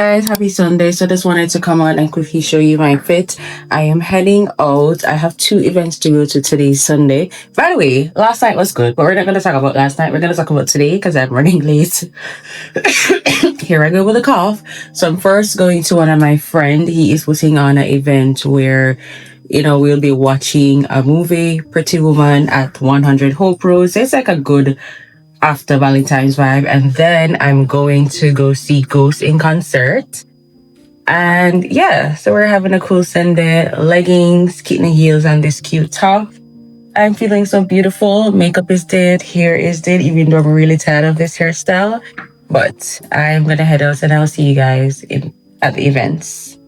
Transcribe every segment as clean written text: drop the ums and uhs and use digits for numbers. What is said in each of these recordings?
Guys, happy Sunday. So just wanted to come on and quickly show you my fit. I am heading out. I have two events to go to today, Sunday. By the way, last night was good, but we're not going to talk about last night. We're going to talk about today because I'm running late. Here I go with a cough. So I'm first going to one of my friend. He is putting on an event where we'll be watching a movie, Pretty Woman at 100 Hope Road. So it's like a good after Valentine's vibe. And then I'm going to go see Ghost in concert. And yeah, so we're having a cool Sunday. Leggings, kitten heels, and this cute top. I'm feeling so beautiful. Makeup is did, hair is did, even though I'm really tired of this hairstyle. But I'm gonna head out and I'll see you guys at the events.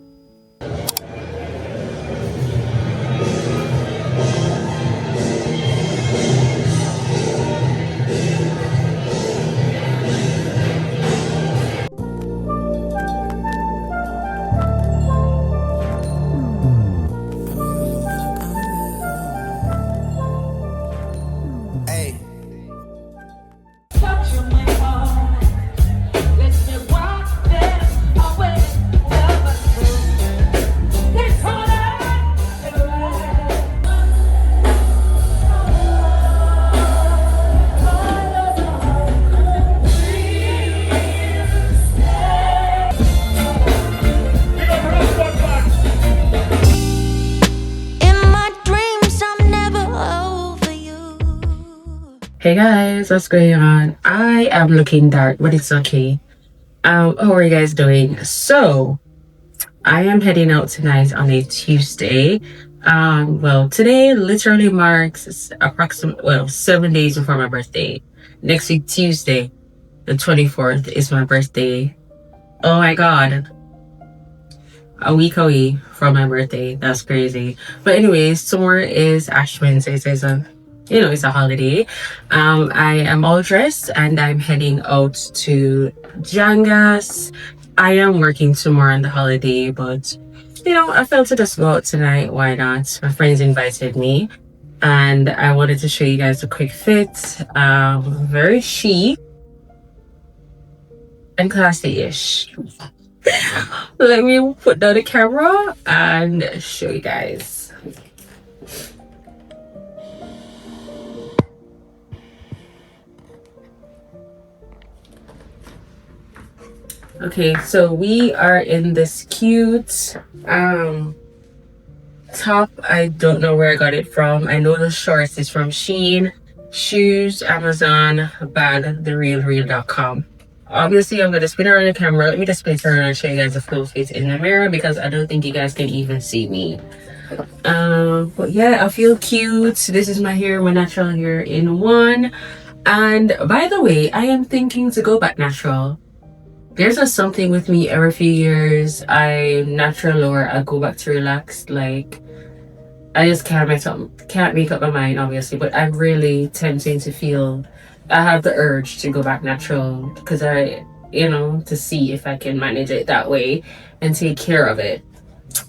Hey guys, what's going on? I am looking dark, but it's okay. How are you guys doing? So, I am heading out tonight on a Tuesday. Today literally marks approximately 7 days before my birthday. Next week, Tuesday, the 24th, is my birthday. Oh my god. A week away from my birthday. That's crazy. But anyways, tomorrow is Ash Wednesday. So it's a holiday. I am all dressed and I'm heading out to Jangas. I am working tomorrow on the holiday, but I felt to just go out tonight. Why not? My friends invited me and I wanted to show you guys a quick fit. Very chic and classy-ish. Let me put down the camera and show you guys. Okay, so we are in this cute top. I don't know where I got it from. I know the shorts is from Shein, shoes, Amazon, bag, therealreal.com. Obviously, I'm going to spin around the camera. Let me just spin it around and show you guys the full face in the mirror because I don't think you guys can even see me. But yeah, I feel cute. This is my hair, my natural hair in one. And by the way, I am thinking to go back natural. There's a something with me every few years. I'm natural or I go back to relax. Like, I just can't make up my mind, obviously. But I'm really tempting to feel, I have the urge to go back natural because to see if I can manage it that way and take care of it.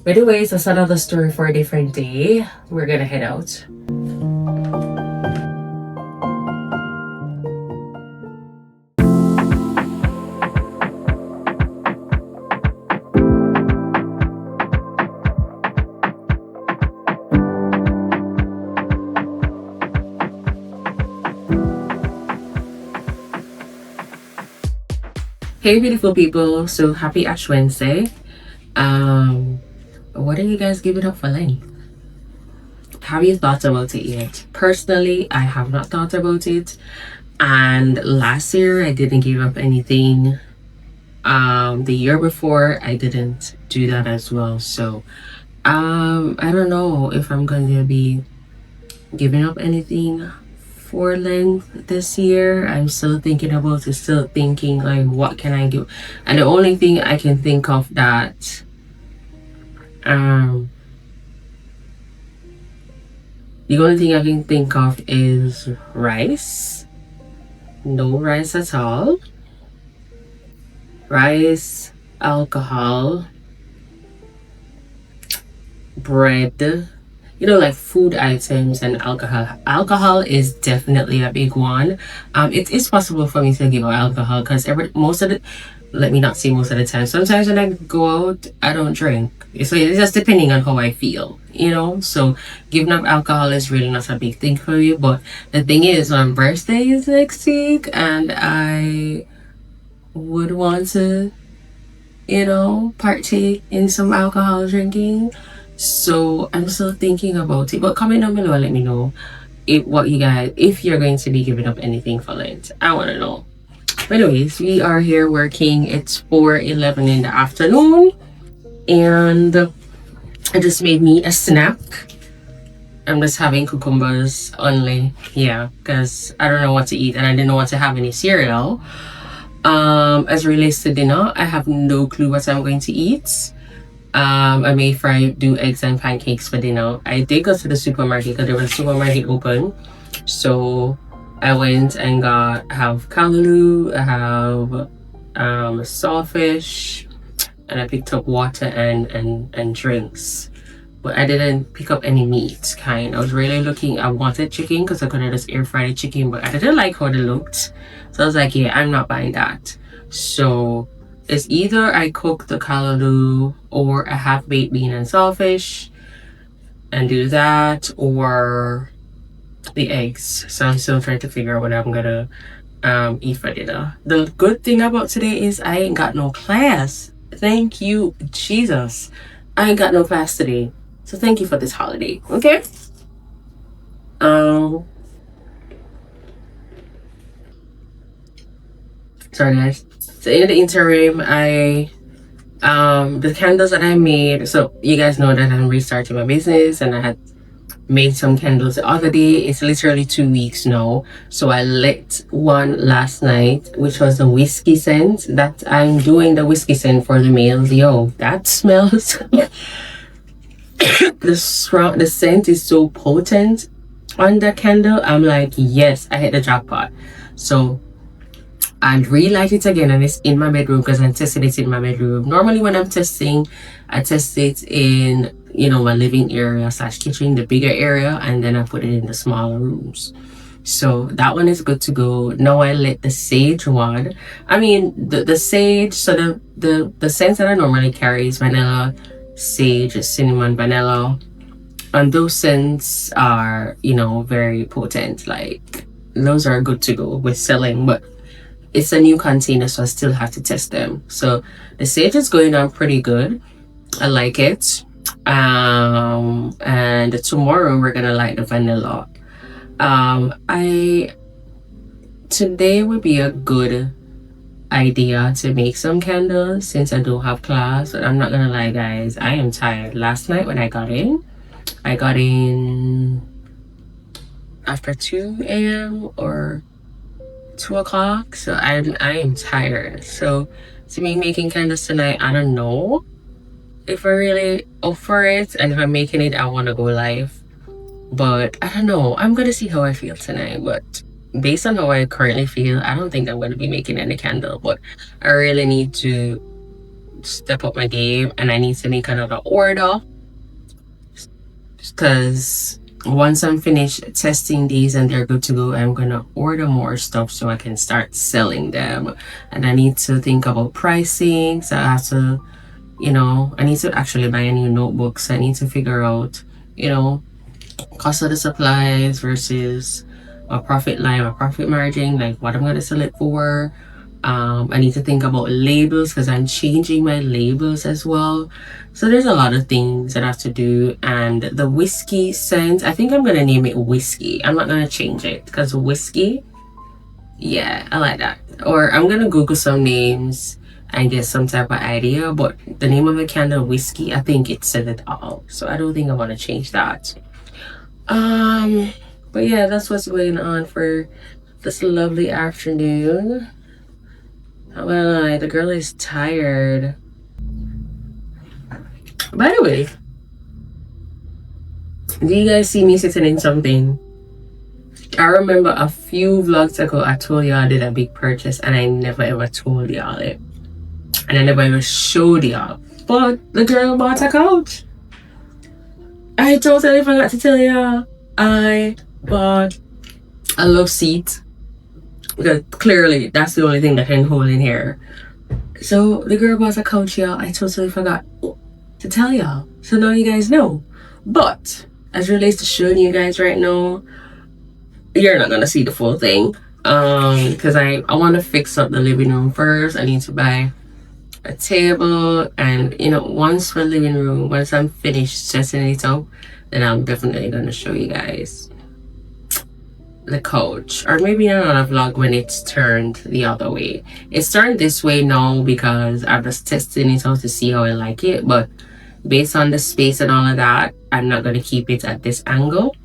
But anyways, that's another story for a different day. We're gonna head out. Hey beautiful people, so happy Ash Wednesday. What are you guys giving up for length? Have you thought about it yet? Personally, I have not thought about it. And last year I didn't give up anything. The year before I didn't do that as well. So I don't know if I'm going to be giving up anything for length this year. I'm still thinking about it, still thinking like what can I do, and the only thing I can think of that the only thing I can think of is rice. No rice at all. Rice, alcohol, bread, like food items and alcohol. Alcohol is definitely a big one. It is possible for me to give out alcohol because let me not say most of the time. Sometimes when I go out, I don't drink. So it's just depending on how I feel, you know? So giving up alcohol is really not a big thing for you. But the thing is, my birthday is next week and I would want to, you know, partake in some alcohol drinking. So I'm still thinking about it. But comment down below and let me know what you guys, if you're going to be giving up anything for Lent. I want to know. Anyways, we are here working. It's 4:11 in the afternoon, and I just made me a snack. I'm just having cucumbers only, yeah, because I don't know what to eat and I didn't want to have any cereal. As relates to dinner, I have no clue what I'm going to eat. I may do eggs and pancakes for dinner. I did go to the supermarket because there was a supermarket open, so I went and have callaloo, I have saltfish, and I picked up water and drinks. But I didn't pick up any meat kind. I was really looking, I wanted chicken because I could have just air fried chicken, but I didn't like how they looked. So I was like, yeah, I'm not buying that. So it's either I cook the callaloo or a half baked bean and saltfish and do that, or the eggs. So I'm still trying to figure out what I'm gonna eat for dinner. The good thing about today is I ain't got no class. Thank you, Jesus. I ain't got no class today. So thank you for this holiday. Okay. Sorry guys. So in the interim, the candles that I made, so you guys know that I'm restarting my business and I had made some candles the other day. It's literally 2 weeks now, so I lit one last night, which was the whiskey scent. That I'm doing the whiskey scent for the males. Yo, that smells the scent is so potent on the candle. I'm like, yes, I hit the jackpot. So I relight it again, and it's in my bedroom because I'm testing it in my bedroom. Normally when I'm testing, I test it in, you know, my living area / kitchen, the bigger area, and then I put it in the smaller rooms. So that one is good to go. Now I lit the sage one. I mean the sage, so the scents that I normally carry is vanilla, sage, cinnamon, vanilla, and those scents are, you know, very potent. Like those are good to go with selling, but it's a new container, so I still have to test them. So the sage is going on pretty good. I like it. And tomorrow we're gonna light the vanilla. Today would be a good idea to make some candles since I don't have class. But I'm not gonna lie guys, I am tired. Last night when I got in after 2 a.m. or 2 o'clock, so I am tired. So to me making candles tonight, I don't know if I really up for it, and if I'm making it I want to go live, but I don't know. I'm gonna see how I feel tonight, but based on how I currently feel, I don't think I'm going to be making any candle. But I really need to step up my game, and I need to make another order because once I'm finished testing these and they're good to go, I'm gonna order more stuff so I can start selling them. And I need to think about pricing, so I have to, you know, I need to actually buy a new notebook. So I need to figure out, you know, cost of the supplies versus a profit line, a profit margin, like what I'm gonna sell it for. I need to think about labels because I'm changing my labels as well. So there's a lot of things that I have to do. And the whiskey scent, I think I'm gonna name it whiskey. I'm not gonna change it because whiskey, yeah, I like that. Or I'm gonna Google some names and get some type of idea, but the name of the candle, whiskey, I think it said it all, so I don't think I want to change that. But yeah, that's what's going on for this lovely afternoon. Well, the girl is tired. By the way, do you guys see me sitting in something? I remember a few vlogs ago I told y'all I did a big purchase and I never ever told y'all it. And I never ever showed y'all. But the girl bought a couch. I totally forgot to tell y'all. I bought a love seat. Because clearly that's the only thing that can hold in here. So the girl bought a couch, y'all. I totally forgot to tell y'all. So now you guys know. But as it relates to showing you guys right now, you're not gonna see the full thing. Because I want to fix up the living room first. I need to buy a table, and once for living room, once I'm finished setting it up, then I'm definitely gonna show you guys the couch, or maybe another vlog when it's turned the other way. It's turned this way now because I'm just testing it out to see how I like it, but based on the space and all of that, I'm not gonna keep it at this angle.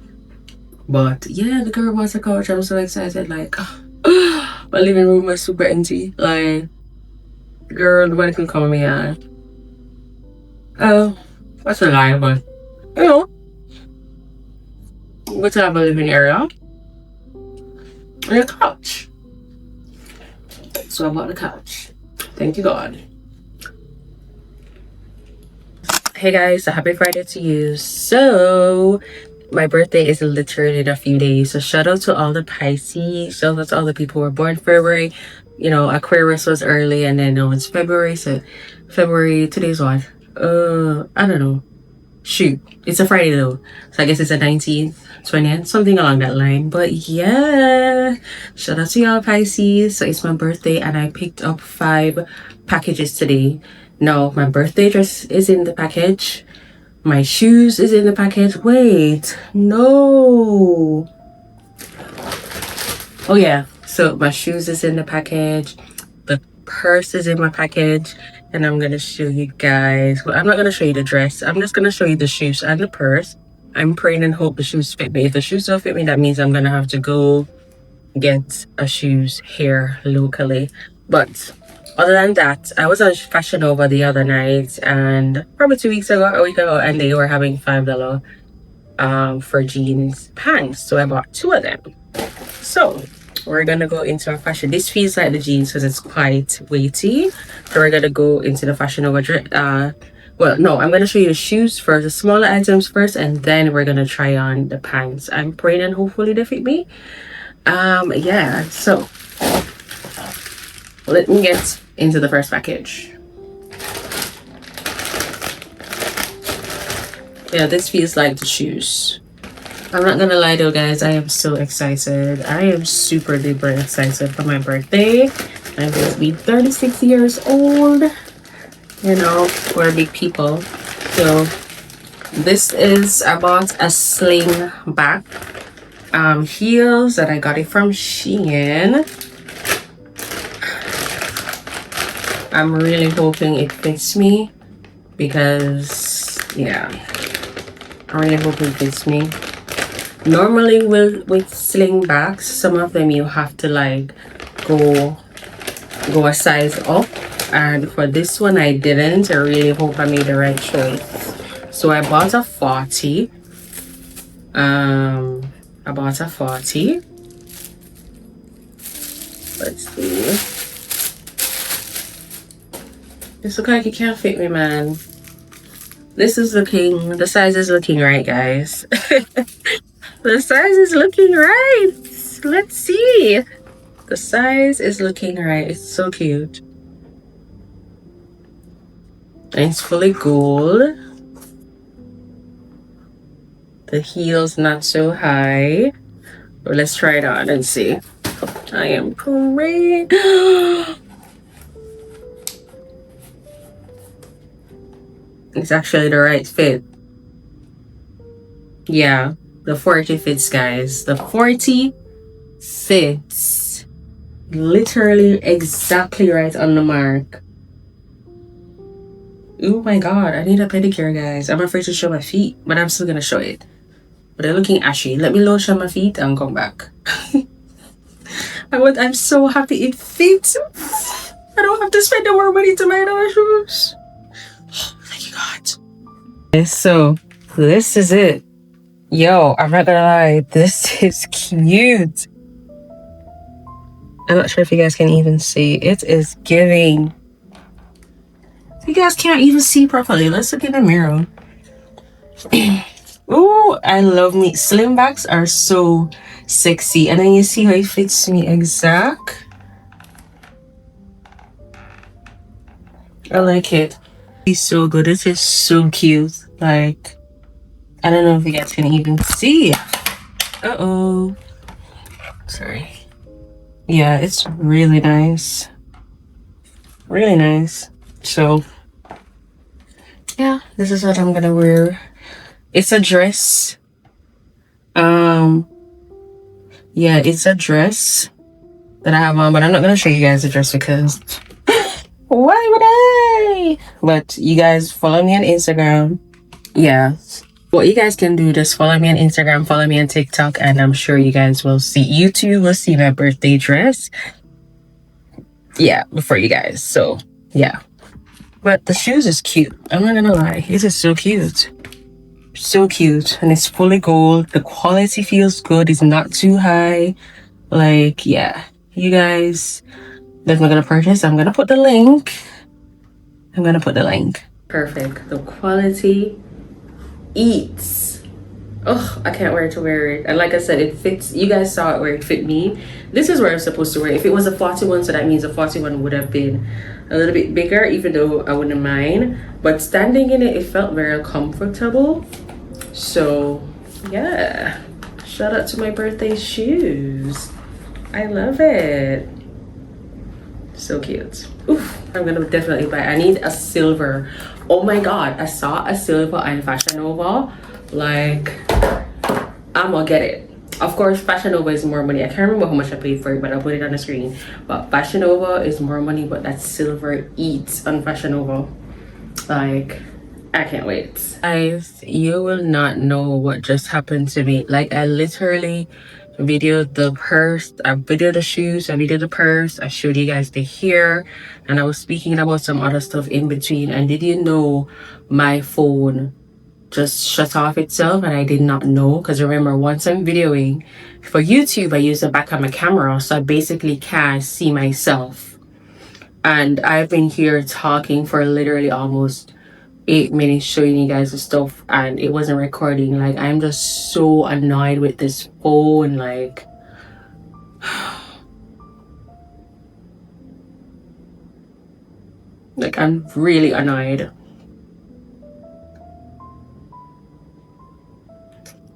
But yeah, the girl wants a couch. I'm so excited. Like, my living room was super empty. Like, girl, nobody can come me on. Oh, that's a lie, but you know, we to have a living area and a couch. So I bought the couch. Thank you, God. Hey guys, so happy Friday to you. So my birthday is literally in a few days. So shout out to all the Pisces. Shout out to all the people who were born February. Aquarius was early, and then it's February. So February, today's what? I don't know. Shoot, it's a Friday though. So I guess it's the 19th, 20th, something along that line. But yeah, shout out to y'all Pisces. So it's my birthday, and I picked up 5 packages today. No, my birthday dress is in the package. My shoes is in the package. Wait, no. Oh yeah, so my shoes is in the package. The purse is in my package. And I'm gonna show you guys. Well, I'm not gonna show you the dress. I'm just gonna show you the shoes and the purse. I'm praying and hope the shoes fit me. If the shoes don't fit me, that means I'm gonna have to go get a shoes here locally. But other than that, I was on Fashionnova the other night, and probably 2 weeks ago, a week ago, and they were having $5 for jeans pants. So I bought 2 of them. So we're gonna go into our fashion. This feels like the jeans because it's quite weighty. So we're gonna go into the Fashionnova dress. Well, no, I'm gonna show you the shoes first, the smaller items first, and then we're gonna try on the pants. I'm praying and hopefully they fit me. Yeah, so let me get into the first package. Yeah, this feels like the shoes. I'm not gonna lie though, guys, I am so excited. I am super duper excited for my birthday. I'm going to be 36 years old. We're big people. So this is, I bought a sling back heels that I got it from Shein. I'm really hoping it fits me because yeah, I really hope it fits me. Normally with sling backs, some of them you have to like go a size up, and for this one I didn't. I really hope I made the right choice. So I bought a 40. Let's see. This looks like it can't fit me, man. The size is looking right, guys. The size is looking right. Let's see. The size is looking right. It's so cute. And it's fully gold. The heel's not so high. But let's try it on and see. I am praying. It's actually the right fit. Yeah, the 40 fits, guys. The 40 fits. Literally exactly right on the mark. Oh my god, I need a pedicure, guys. I'm afraid to show my feet, but I'm still gonna show it. But they're looking ashy. Let me lotion my feet and come back. I'm so happy it fits. I don't have to spend no more money to buy another shoes. Thank you, God. So this is it. Yo, I'm not gonna lie, this is cute. I'm not sure if you guys can even see. It is giving. You guys can't even see properly. Let's look in the mirror. Oh, I love me. Slim backs are so sexy. And then you see how it fits me exact. I like it. It's so good. This is so cute. Like, I don't know if you guys can even see it. Uh-oh. Sorry. Yeah, it's really nice. Really nice. So, yeah, this is what I'm gonna wear. It's a dress. Yeah, it's a dress that I have on, but I'm not gonna show you guys the dress because why would I? But you guys follow me on Instagram. Yeah. What you guys can do, just follow me on Instagram, follow me on TikTok, and I'm sure you guys will see, you too will see my birthday dress. Yeah, before you guys. So, yeah. But the shoes is cute. I'm not gonna lie. This is so cute. So cute. And it's fully gold. The quality feels good. It's not too high. Like, yeah. You guys, that's not gonna purchase. I'm gonna put the link. Perfect. The quality eats. Oh, I can't wait to wear it. And like I said, it fits. You guys saw it where it fit me. This is where I'm supposed to wear it. If it was a 41, so that means a 41 would have been a little bit bigger, even though I wouldn't mind. But standing in it, it felt very comfortable. So, yeah. Shout out to my birthday shoes. I love it. So cute. Oof, I'm gonna definitely buy. I need a silver. Oh my god, I saw a silver on Fashionnova. Like, I'm gonna get it. Of course, Fashionnova is more money. I can't remember how much I paid for it, but I'll put it on the screen. But Fashionnova is more money, but that silver eats on Fashionnova. Like, I can't wait. Guys, you will not know what just happened to me. Like, I literally videoed the purse, I videoed the shoes, I videoed the purse, I showed you guys the hair, and I was speaking about some other stuff in between. And did you know my phone just shut off itself? And I did not know, because remember, once I'm videoing for YouTube, I use the back of my camera, so I basically can't see myself. And I've been here talking for literally almost 8 minutes showing you guys the stuff, and it wasn't recording. Like, I'm just so annoyed with this phone. Like, I'm really annoyed.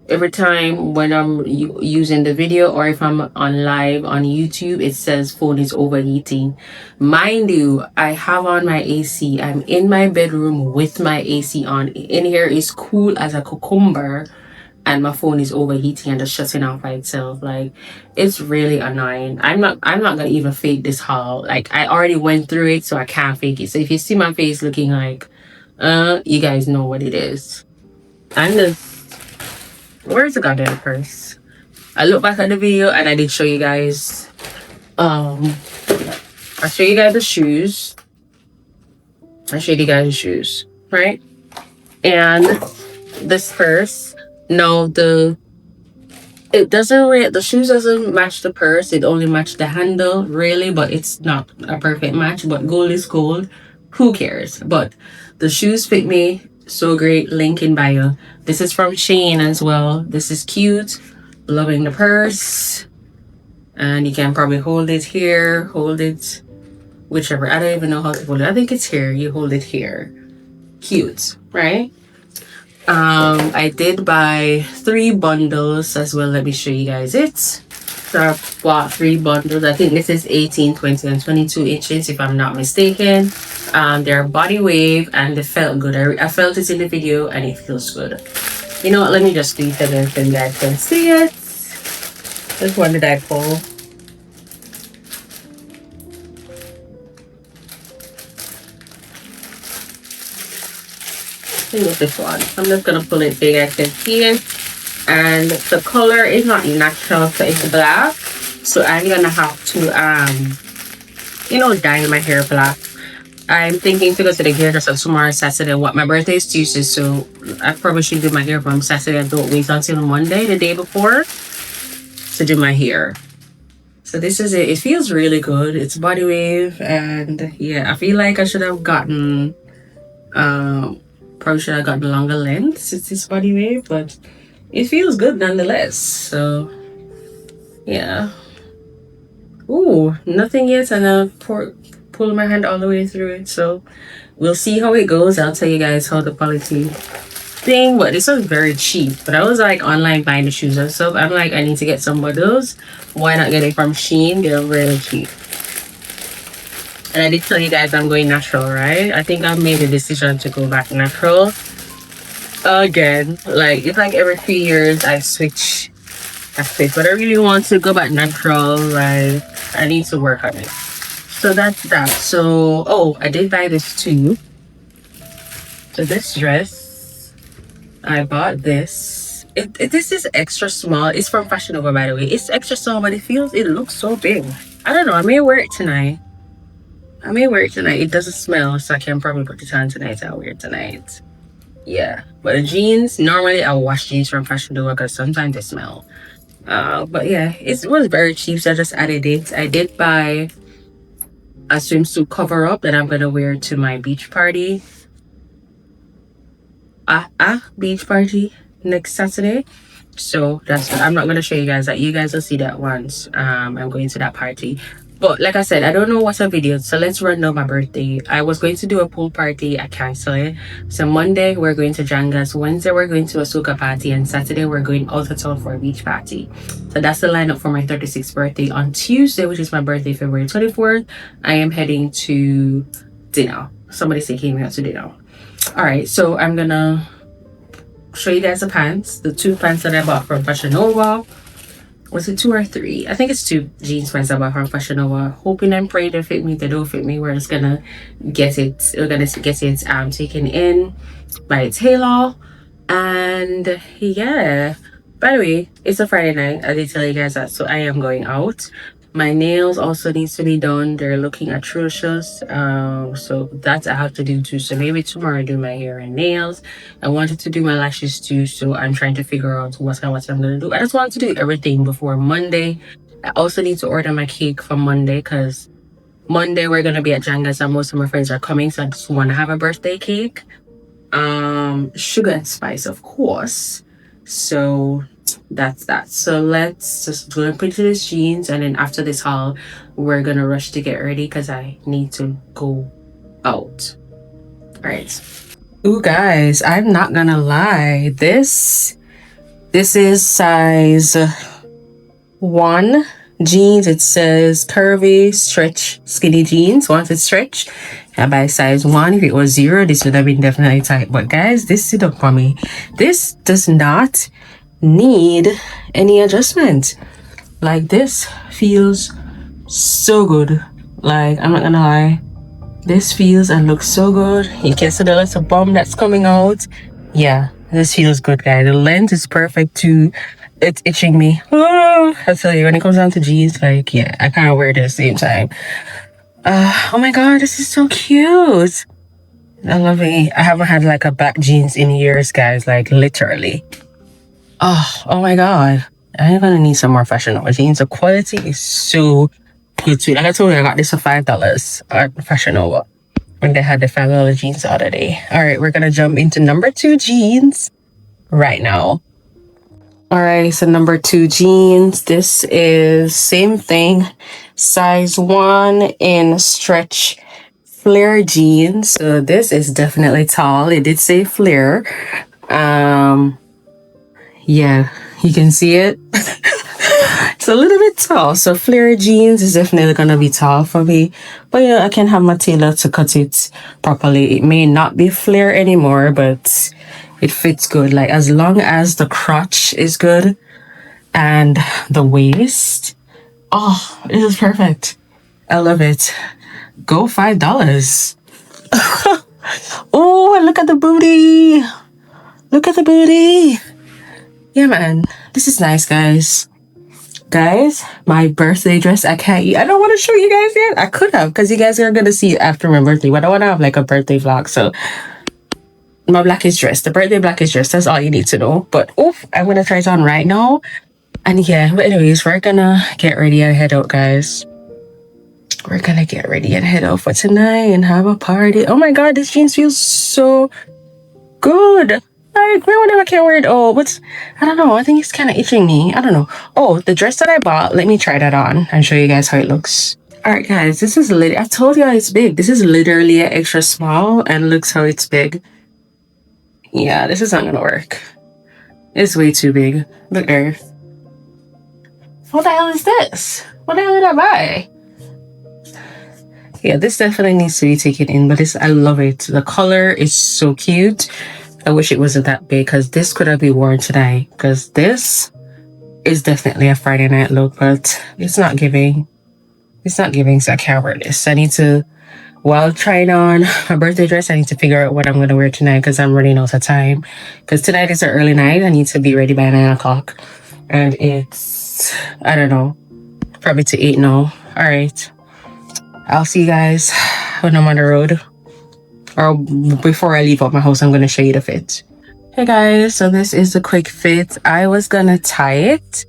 Every time when I'm using the video, or if I'm on live on YouTube, it says phone is overheating. Mind you, I have on my AC. I'm in my bedroom with my AC on. In here is cool as a cucumber, and my phone is overheating and just shutting off by itself. Like, it's really annoying. I'm not gonna even fake this haul. Like, I already went through it, so I can't fake it. So if you see my face looking like you guys know what it is. I'm just, where's the goddamn purse? I look back at the video and I did show you guys, I show you guys the shoes. Right? And this purse. No, the shoes doesn't match the purse. It only matched the handle, really, but it's not a perfect match. But gold is gold. Who cares? But the shoes fit me so great. Link in bio. This is from Shein as well. This is cute. Loving the purse. And you can probably hold it here, hold it whichever. I don't even know how to hold it. I think it's here. You hold it here. Cute, right? I did buy 3 bundles as well. Let me show you guys it. So I bought 3 bundles. I think this is 18, 20, and 22 inches if I'm not mistaken. They're body wave and they felt good. I felt it in the video and it feels good. You know what? Let me just do it again so you guys can see it. Which one did I pull? I think it's this one. I'm just gonna pull it so you guys can see it. And the color is not natural, so it's black. So I'm gonna have to dye my hair black. I'm thinking to go to the hairdresser tomorrow, Saturday. What, my birthday is Tuesday, so I probably should do my hair from Saturday and don't wait until Monday, the day before, to do my hair. So this is it. It feels really good. It's body wave, and yeah, I feel like I should have gotten probably should have gotten longer length since it's body wave, but it feels good nonetheless. So yeah. Ooh, nothing yet, and pull my hand all the way through it. So we'll see how it goes. I'll tell you guys how the quality thing, but this was very cheap. But I was like online buying the shoes and stuff. I'm like, I need to get some of those. Why not get it from Shein? They're really cheap. And I did tell you guys I'm going natural, right? I think I've made a decision to go back natural again. Like it's like every 3 years I switch. But I really want to go back natural. Like I need to work on it. So that's that. So oh, I did buy this too. So this dress, I bought this. This is extra small. It's from Fashionnova, by the way. It's extra small, but it looks so big. I don't know. I may wear it tonight. It doesn't smell, so I can probably put it on tonight. I'll wear it tonight. Yeah. But the jeans, normally I'll wash jeans from Fashionnova because sometimes they smell. But yeah, it was very cheap, so I just added it. I did buy a swimsuit cover up that I'm gonna wear to my beach party. Beach party next Saturday. So that's I'm not gonna show you guys that. You guys will see that once I'm going to that party. But like I said, I don't know what's a video, so let's run down my birthday. I was going to do a pool party, I canceled it. So Monday we're going to Janga's, Wednesday we're going to a soca party, and Saturday we're going out of town for a beach party. So that's the lineup for my 36th birthday. On Tuesday, which is my birthday, February 24th, I am heading to dinner. Somebody's taking me out to dinner. All right, so I'm gonna show you guys the pants, the two pants that I bought from Fashionnova. Was it 2 or 3? I think it's 2 jeans pants I bought from Fashionnova. Hoping and praying they fit me. They don't fit me. We're just gonna get it. We're gonna get it taken in by a tailor. And yeah. By the way, it's a Friday night. I did tell you guys that, so I am going out. My nails also needs to be done. They're looking atrocious. So that I have to do too. So maybe tomorrow I do my hair and nails. I wanted to do my lashes too, so I'm trying to figure out what I'm gonna do. I just want to do everything before Monday. I also need to order my cake for Monday because Monday we're gonna be at Janga's and most of my friends are coming, so I just want to have a birthday cake. Sugar and spice, of course. So that's that. So let's just go and put into these jeans, and then after this haul we're gonna rush to get ready because I need to go out. All right. Ooh, guys, I'm not gonna lie, this is size 1 jeans. It says curvy stretch skinny jeans. Once it's stretched, I buy size 1. If it was 0, this would have been definitely tight. But guys, this sit up for me. This does not need any adjustment. Like, this feels so good. Like, I'm not gonna lie, this feels and looks so good. You can see the little bum that's coming out. Yeah, this feels good, guys. The length is perfect too. It's itching me. Oh, I tell you, when it comes down to jeans, like, yeah, I can't wear it at the same time. Oh my god, this is so cute. I love it. I haven't had like a black jeans in years, guys, like literally. Oh my god, I'm gonna need some more Fashionnova jeans. The quality is so good too. Like I told you, I got this for $5 at Fashionnova when they had the $5 jeans the other day. All right, we're gonna jump into number 2 jeans right now. All right, so number 2 jeans. This is same thing, size 1 in stretch flare jeans. So this is definitely tall. It did say flare. Yeah, you can see it. It's a little bit tall, so flare jeans is definitely gonna be tall for me. But yeah, I can have my tailor to cut it properly. It may not be flare anymore, but it fits good. Like, as long as the crotch is good and the waist, oh, it is perfect. I love it. Go $5. Oh, look at the booty. Look at the booty. Yeah, man, this is nice, guys. Guys, my birthday dress, I don't want to show you guys yet. I could have, because you guys are going to see it after my birthday, but I want to have like a birthday vlog. So my blackish dress, the birthday blackish dress, that's all you need to know. But oof, I'm going to try it on right now. And yeah, but anyways, we're going to get ready and head out, guys. We're going to get ready and head out for tonight and have a party. Oh my god, this jeans feels so good. Like, I wonder if I can wear it. Oh, but I don't know. I think it's kind of itching me. I don't know. Oh, the dress that I bought, let me try that on and show you guys how it looks. All right, guys, this is I told you it's big. This is literally an extra small, and looks how it's big. Yeah, this is not gonna work. It's way too big. Look there. What the hell is this? What the hell did I buy? Yeah, this definitely needs to be taken in, but I love it. The color is so cute. I wish it wasn't that big because this could have been worn tonight, because this is definitely a Friday night look, but it's not giving. It's not giving, so I can't wear this. I need to, while trying on my birthday dress, I need to figure out what I'm going to wear tonight because I'm running out of time. Because tonight is an early night. I need to be ready by 9 o'clock. And it's, I don't know, probably to 8 now. All right. I'll see you guys when I'm on the road. Or before I leave out my house, I'm going to show you the fit. Hey guys, so this is the quick fit. I was going to tie it.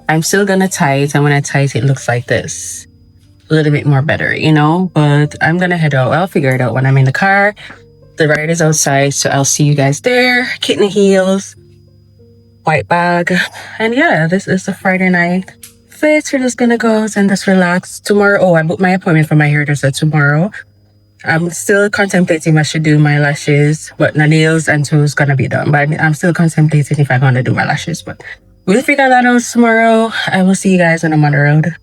I'm still going to tie it. And when I tie it, it looks like this. A little bit more better, you know, but I'm gonna head out. I'll figure it out when I'm in the car. The ride is outside, so I'll see you guys there. Kitten heels, white bag, and yeah, this is the Friday night fit. We're just gonna go and just relax. Tomorrow, I booked my appointment for my hairdresser tomorrow. I'm still contemplating if I should do my lashes, but my nails and toes gonna be done. But I'm still contemplating if I'm gonna do my lashes, but we'll figure that out tomorrow. I will see you guys when I'm on the road.